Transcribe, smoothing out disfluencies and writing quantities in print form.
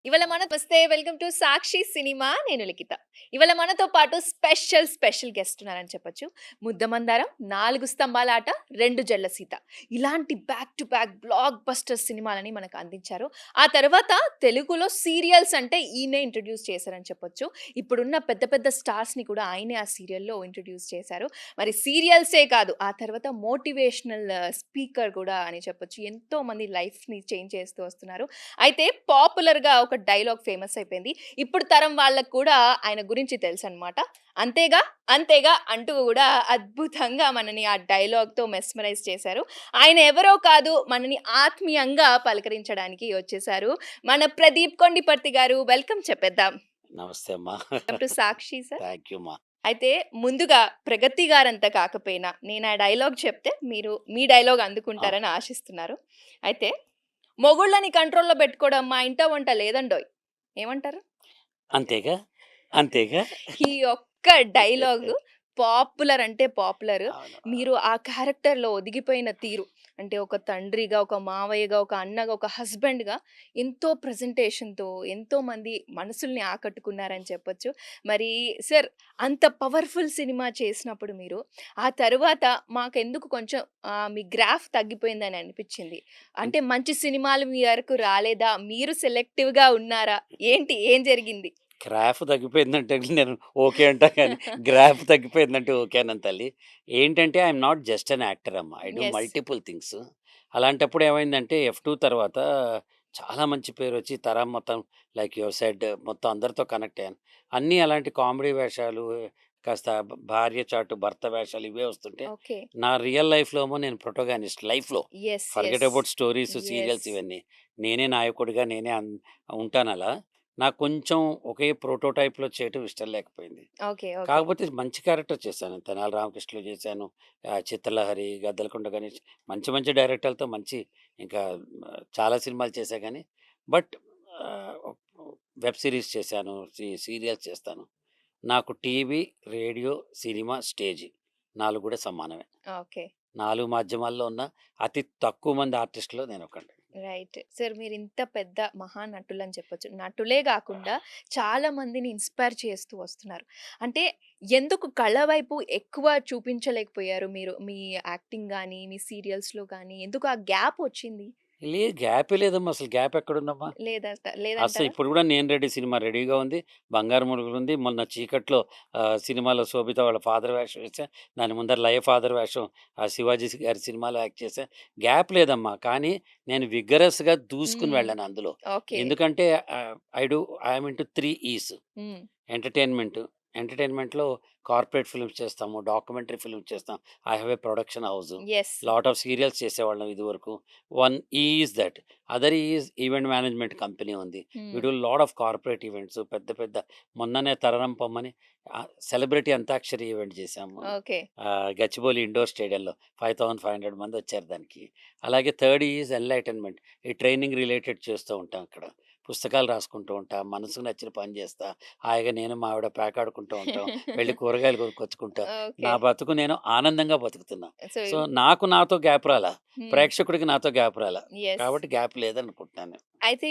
ఇవాళ మనతో వస్తే వెల్కమ్ టు సాక్షి సినిమా. నేను లిఖిత. ఇవాళ మనతో పాటు స్పెషల్ గెస్ట్ ఉన్నారని చెప్పొచ్చు. ముద్దమందారం, 4 స్తంభాల ఆట, 2 జళ్ల సీత ఇలాంటి back to back block buster సినిమాలని మనకు అందించారు. ఆ తర్వాత తెలుగులో సీరియల్స్ అంటే ఈయనే ఇంట్రడ్యూస్ చేశారని చెప్పొచ్చు. ఇప్పుడున్న పెద్ద పెద్ద స్టార్స్‌ని కూడా ఆయనే ఆ సీరియల్‌లో ఇంట్రడ్యూస్ చేశారు. మరి సీరియల్సే కాదు, ఆ తర్వాత మోటివేషనల్ స్పీకర్ కూడా అని చెప్పొచ్చు. ఎంతో మంది లైఫ్‌ని చేంజ్ చేస్తూ వస్తున్నారు. అయితే పాపులర్‌గా ఒక డైలాగ్ ఫేమస్ అయిపోయింది. ఇప్పుడు తరం వాళ్ళకి కూడా ఆయన గురించి తెలుసనమాట. అంతేగా, అంతేగా అంటూ గూడా అద్భుతంగా మనని ఆ డైలాగ్‌తో మెస్మరైజ్ చేశారు. ఆయన ఎవరో కాదు, మనని ఆత్మీయంగా పలకరించడానికి వచ్చేసారు. మన ప్రదీప్ కొండిపర్తి గారు. వెల్కమ్ చెప్పేద్దాం. నమస్తే అమ్మా. Welcome to Sakshi sir. Thank you అమ్మా. అయితే ముందుగా ప్రగతి గారంత కాకపోయినా నేను ఆ డైలాగ్ చెప్తే మీరు మీ డైలాగ్ ఆ! అందుకుంటారని ఆశిస్తున్నారు. అయితే మొగుళ్ళని కంట్రోల్‌లో పెట్టుకోవడం మా ఇంట వంట లేదండోయ్! ఏమంటారు? అంతేగా, అంతేగా. ఈ ఒక్క డైలాగు పాపులర్ అంటే పాపులర్. అవును. మీరు ఆ క్యారెక్టర్‌లో ఒదిగిపోయిన తీరు, అంటే ఒక తండ్రిగా, ఒక మావయ్యగా, ఒక అన్నగా, ఒక హస్బెండ్‌గా ఎంతో ప్రెజెంటేషన్‌తో ఎంతోమంది మనసుల్ని ఆకట్టుకున్నారని చెప్పొచ్చు. మరి సార్, అంత పవర్‌ఫుల్ సినిమా చేసినప్పుడు మీరు, ఆ తరువాత మాకెందుకు కొంచెం మీ గ్రాఫ్ తగ్గిపోయిందని అనిపిచ్చింది. అన్ అంటే మంచి సినిమాలు మీ వరకు రాలేదా? మీరు సెలెక్టివ్‌గా ఉన్నారా? ఏంటి? ఏం జరిగింది? గ్రాఫ్ తగ్గిపోయిందంటే నేను ఓకే అంటా గానీ, గ్రాఫ్ తగ్గిపోయిందంటే ఓకే అనను తల్లి. ఏంటంటే I am not just an actor అమ్మా. I do yes. Multiple things. అలాంటప్పుడు ఏమైందంటే 'ఎఫ్2' తర్వాత చాలా మంచి పేరొచ్చి తరం మొత్తం లైక్ యువర్ సెడ్ మొత్తం అందరితో కనెక్ట్ అయ్యాను. అన్నీ అలాంటి కామెడీ వేషాలు, కాస్త భార్య చాటు భర్త వేషాలు ఇవే వస్తుంటే, ఓకే. నా రియల్ లైఫ్‌లో ఏమో నేను ప్రొటోగానిస్ట్ లైఫ్‌లో. Yes. Forget yes. About stories, yes. Serials ఇవన్నీ. నేనే నాయకుడిగా నేనే ఉంటానలా. నాకు కొంచెం ఒకే ప్రోటోటైప్‌లో చేయటం ఇష్టం లేకపోయింది. ఓకే. ఓకే. కాకపోతే మంచి క్యారెక్టర్ చేశాను. 'తెనాలి రామకృష్ణలో' చేశాను. 'చిత్రలహరి', 'గద్దలకొండ గణేష్' మంచి మంచి డైరెక్టర్లతో మంచి ఇంకా చాలా సినిమాలు చేశా గానీ, బట్ ఆహ్, వెబ్ సీరీస్ చేశాను. సీరియల్స్ చేస్తాను. నాకు టీవీ, రేడియో, సినిమా, స్టేజ్ 4 కూడా సమానమే. ఓకే. 4 మాధ్యమాల్లో ఉన్న అతి తక్కువ మంది ఆర్టిస్ట్‌లో నేనొకడిని. రైట్. సార్, మీరింత పెద్ద మహానటులని చెప్పొచ్చు. నటులే గాకుండా చాలా మందిని ఇన్‌స్పైర్ చేస్తూ వస్తున్నారు. అంటే ఎందుకు కళ వైపు ఎక్కువ చూపించలేకపోయారు మీరు? మీ యాక్టింగ్ గాని, మీ సీరియల్స్‌లో గాని ఎందుకు ఆ గ్యాప్ వచ్చింది? లేదు, గ్యాపే లేదమ్మా. అసలు గ్యాప్ ఎక్కడుందమ్మా? లేదంటారా? ఇప్పుడు గూడా 'నేను రెడీ' సినిమా రెడీగా ఉంది. 'బంగారు మురుగులు' ఉంది. మొన్న 'చీకట్లో' సినిమాలో శోభిత వాళ్ళ ఫాదర్ వేషం వేశా. దాని ముందర 'లయ ఫాదర్' వేషం శివాజీ గారి సినిమాలో యాక్ట్ చేశా. గ్యాప్ లేదమ్మా. కానీ నేను విగరస్‌గా దూసుకొని హ్మ్. వెళ్ళాను అందులో. ఓకే. ఎందుకంటే ఐ యామ్ ఇంటూ 3 ఈస్. హ్మ్. ఎంటర్‌టైన్‌మెంట్. ఎంటర్‌టైన్‌మెంట్‌లో కార్పొరేట్ ఫిల్మ్స్ చేస్తాము. డాక్యుమెంటరీ ఫిల్మ్స్ చేస్తాం. I have a production house. Yes. Lot of serials చేసేవాళ్ళం ఇదివరకు. One is that. Other is event management company ఉంది. వి హ్మ్. Do lot of corporate events. పెద్ద పెద్ద మొన్ననే తరనం పొమ్మని సెలబ్రిటీ అంతాక్షరి ఈవెంట్ చేశాము. ఓకే. గచ్చిబౌలి ఇండోర్ స్టేడియంలో 5500 మంది వచ్చారు దానికి. అలాగే థర్డ్ ఈజ్ ఎన్‌లైటన్‌మెంట్. ఈ ట్రైనింగ్ రిలేటెడ్ చేస్తూ ఉంటాం అక్కడ. పుస్తకాలు రాసుకుంటూ ఉంటా. మనసుకు నచ్చిన పని చేస్తా. హాయిగా నేను మా ఆవిడ పేకాడుకుంటూ ఉంటాం. వెళ్లి కూరగాయలు కొనుక్కొచ్చుకుంటా. ఓకే. నా బతుకు నేను ఆనందంగా బతుకుతున్నా. సో సో, నాకు నాతో గ్యాప్ రాలా. హ్మ్. ప్రేక్షకుడికి నాతో గ్యాప్ రాలా. యెస్. కాబట్టి గ్యాప్ లేదనుకుంటున్నాను. అయితే